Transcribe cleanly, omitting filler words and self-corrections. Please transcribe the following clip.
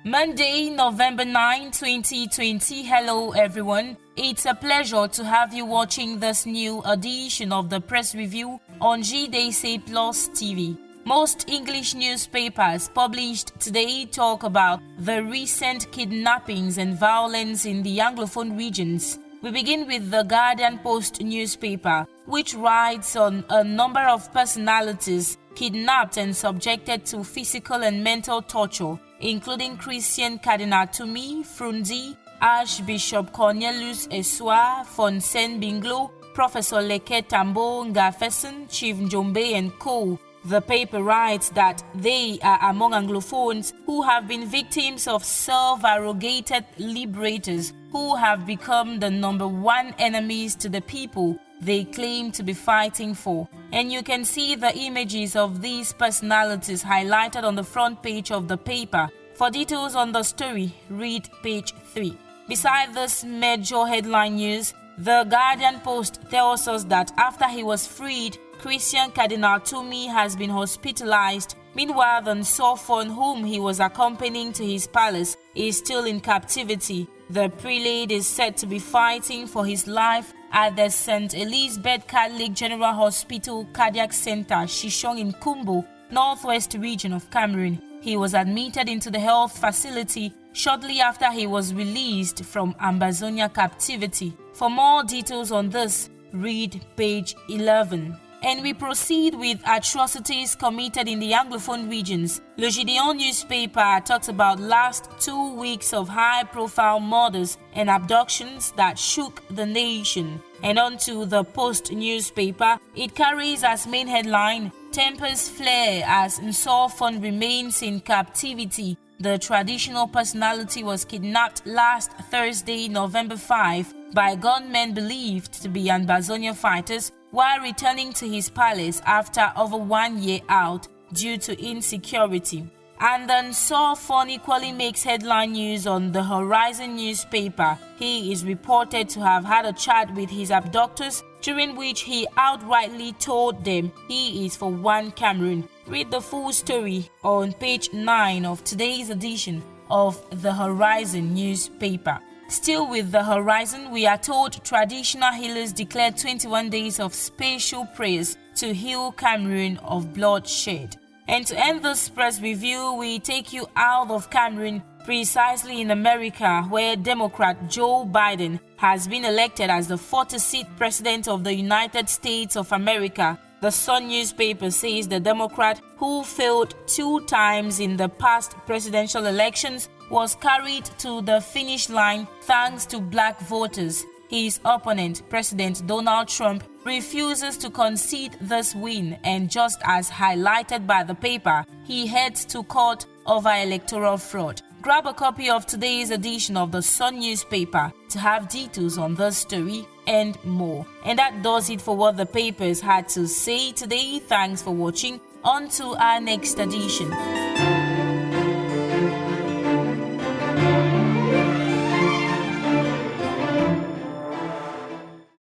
Monday, November 9, 2020. Hello everyone. It's a pleasure to have you watching this new edition of the press review on JDC TV. Most English newspapers published today talk about the recent kidnappings and violence in the Anglophone regions. We begin with the Guardian Post newspaper, which writes on a number of personalities kidnapped and subjected to physical and mental torture, including Christian Cardinal Tumi Frunzi, Archbishop Cornelius Eswa, Fonsen Binglo, Professor Leke Tambo Ngafeson, Chief Njombe and co. The paper writes that they are among Anglophones who have been victims of self-arrogated liberators who have become the number one enemies to the people they claim to be fighting for. And you can see the images of these personalities highlighted on the front page of the paper. For details on the story, read page 3. Beside this major headline news, the Guardian Post tells us that after he was freed, Christian Cardinal Tumi has been hospitalized. Meanwhile, the Anglophone, whom he was accompanying to his palace, is still in captivity. The prelate is said to be fighting for his life at the St. Elizabeth Catholic General Hospital Cardiac Center, Shishong in Kumbo, northwest region of Cameroon. He was admitted into the health facility shortly after he was released from Ambazonia captivity. For more details on this, read page 11. And we proceed with atrocities committed in the Anglophone regions. Le Gideon newspaper talks about last 2 weeks of high-profile murders and abductions that shook the nation. And on to the Post newspaper, it carries as main headline, Tempers flare as Anglophone remains in captivity. The traditional personality was kidnapped last Thursday, November 5, by gunmen believed to be Ambazonia fighters while returning to his palace after over 1 year out due to insecurity. And then Anglophone equally makes headline news on the Horizon newspaper. He is reported to have had a chat with his abductors, during which he outrightly told them he is for one Cameroon. Read the full story on page 9 of today's edition of the Horizon newspaper. Still with the Horizon, we are told traditional healers declared 21 days of special prayers to heal Cameroon of bloodshed. And to end this press review, we take you out of Cameroon, precisely in America, where Democrat Joe Biden has been elected as the 46th President of the United States of America. The Sun newspaper says the Democrat, who failed 2 times in the past presidential elections, was carried to the finish line thanks to black voters. His opponent, President Donald Trump, refuses to concede this win, and just as highlighted by the paper, he heads to court over electoral fraud. Grab a copy of today's edition of the Sun newspaper to have details on this story and more. And that does it for what the papers had to say today. Thanks for watching. On to our next edition.